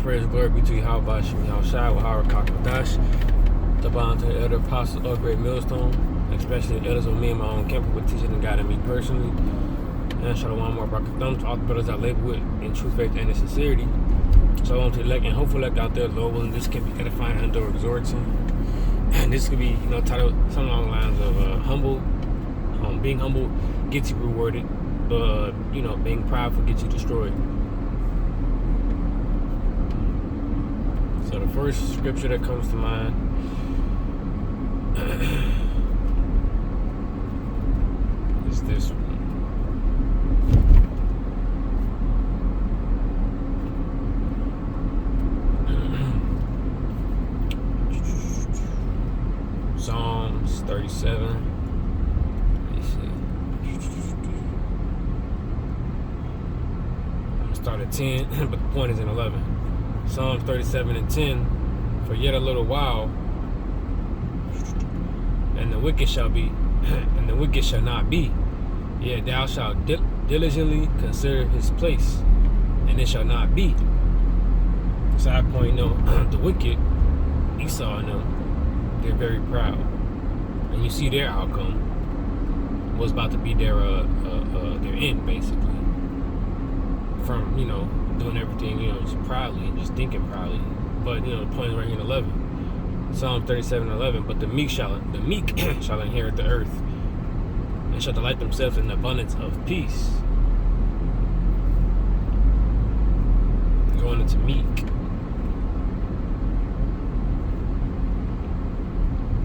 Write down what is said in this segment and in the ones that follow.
praise and glory be to Yahweh Shem Yahushua, Wahara Kakadash. To bow to the elder apostles of Great Millstone, especially the elders of me and my own camper with teaching and guiding me personally. And Shalom more Barakatham to all the brothers I labor with in true faith and in sincerity. Shalom to the elect and hopeful elect out there, Lord willing, this can be edifying and exhorting. And this could be, titled something along the lines of humble. Being humble gets you rewarded, but being prideful gets you destroyed. So the first scripture that comes to mind is this one. Psalms 37. Let me see. I'm gonna start at 10, but the point is in 11. Psalms 37 and 10. For yet a little while, and the wicked shall be, and the wicked shall not be. Yet thou shalt diligently consider his place, and it shall not be. Side point, the wicked, Esau and them, they're very proud, and you see their outcome was about to be their end, basically. From doing everything just proudly and just thinking proudly. But the point is right here in 11. Psalm 37:11. But the meek shall inherit the earth, and shall delight themselves in the abundance of peace. Going into meek.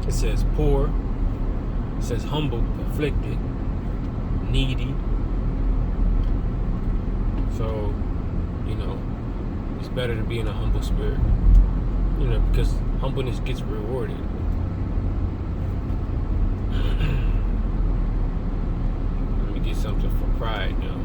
It says poor. It says humble, afflicted, needy. So, it's better to be in a humble spirit. Because humbleness gets rewarded. Let me get something for pride now.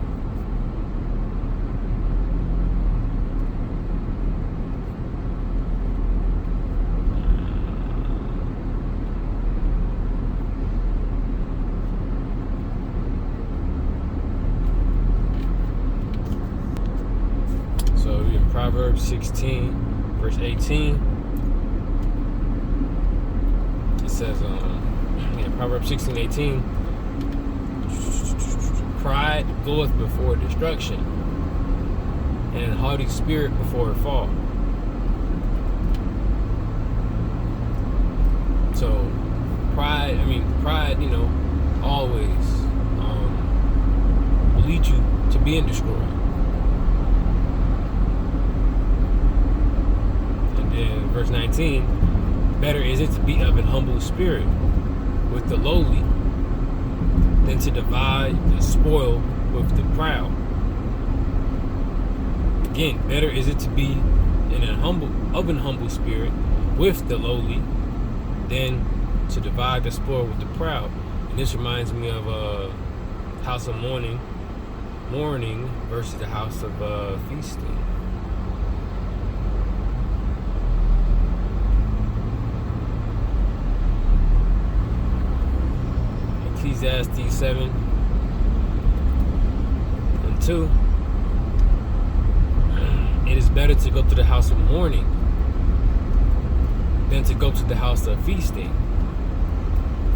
So in Proverbs 16, verse 18, it says, Proverbs 16:18, pride goeth before destruction, and a haughty spirit before a fall. So pride, always will lead you to being destroyed. In verse 19, better is it to be of an humble spirit with the lowly than to divide the spoil with the proud. Again, better is it to be of an humble spirit with the lowly than to divide the spoil with the proud. And this reminds me of house of mourning versus the house of feasting. Ecclesiastes 7:2. It is better to go to the house of mourning than to go to the house of feasting,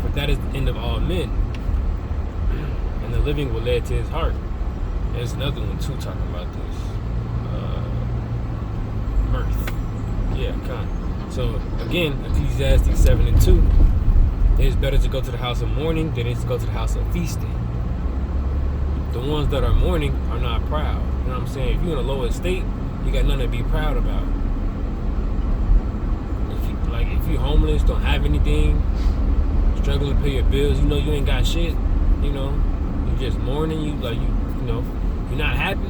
for that is the end of all men, and the living will lay to his heart. And there's another one too talking about this. Mirth. Yeah, kind of. So again, Ecclesiastes 7:2. It is better to go to the house of mourning than it is to go to the house of feasting. The ones that are mourning are not proud. You know what I'm saying? If you're in a low estate, you got nothing to be proud about. If you're homeless, don't have anything, struggling to pay your bills, you ain't got shit, you're just mourning, you're not happy,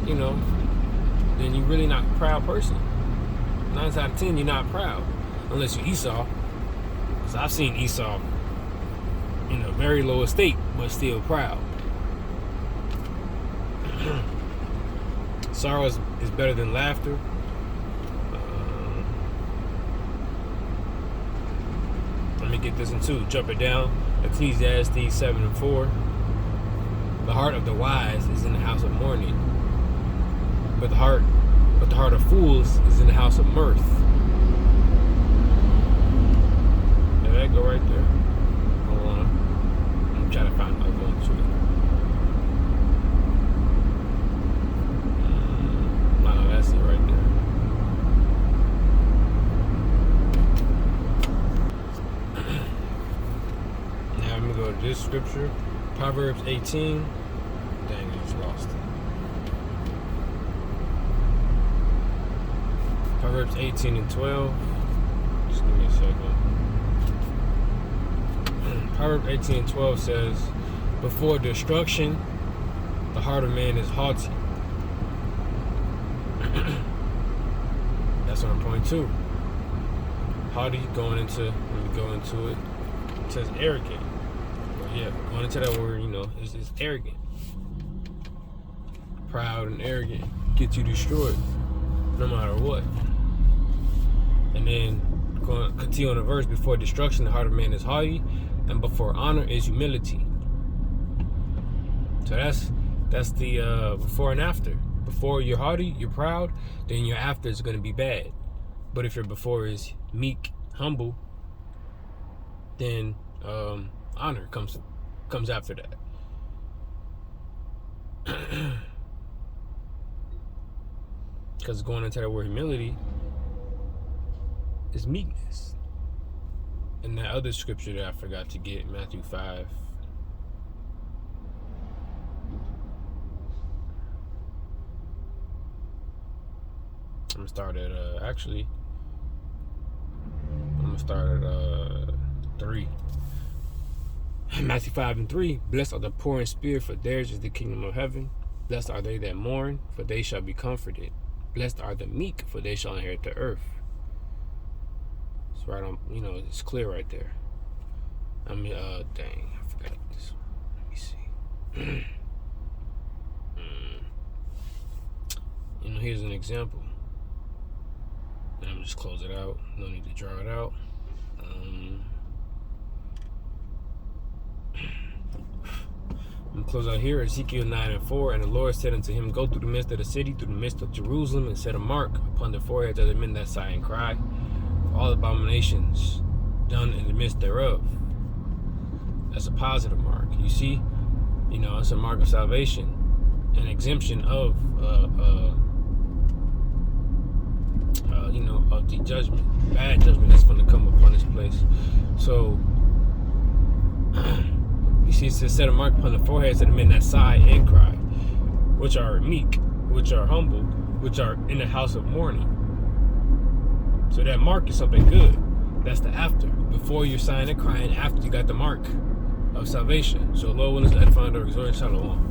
then you're really not a proud person. 9 out of 10, you're not proud. Unless you're Esau. Because I've seen Esau in a very low estate, but still proud. Sorrow is better than laughter. Let me get this one too. Jump it down. Ecclesiastes 7:4. The heart of the wise is in the house of mourning, but the heart but the heart of fools is in the house of mirth. Did that go right there? Hold on. I'm trying to find another one too. No, that's it right there. Now I'm gonna go to this scripture, Proverbs 18. Dang, I just lost it. Proverbs 18 and 12. Just give me a second. Proverbs 18 and 12 says, before destruction, the heart of man is haughty. That's what I'm pointing to. Haughty, going into, let me go into it. It says arrogant. Well, yeah, going into that word, is arrogant. Proud and arrogant. Get you destroyed, no matter what. And then going continue on the verse, before destruction the heart of man is haughty, and before honor is humility. So that's the before and after. Before you're haughty, you're proud, then your after is going to be bad. But if your before is meek, humble, then honor comes after that. Because going into that word humility is meekness. And that other scripture that I forgot to get, Matthew 5. I'm gonna start at 3. Matthew 5 and 3. Blessed are the poor in spirit, for theirs is the kingdom of heaven. Blessed are they that mourn, for they shall be comforted. Blessed are the meek, for they shall inherit the earth. It's right on, it's clear right there. I mean, dang, I forgot this one. Let me see. Here's an example. And I'm just close it out. No need to draw it out. I'm gonna close out here. Ezekiel 9 and 4. And the Lord said unto him, go through the midst of the city, through the midst of Jerusalem, and set a mark upon the foreheads of the men that sigh and cry, for all abominations done in the midst thereof. That's a positive mark. You see, it's a mark of salvation, an exemption of of the judgment, bad judgment that's going to come upon this place. So you see, it says, set a mark upon the foreheads of the men that sigh and cry, which are meek, which are humble, which are in the house of mourning. So that mark is something good. That's the after. Before you're sighing and crying, after you got the mark of salvation. So Lord willing, to edify and exhort. Shalom.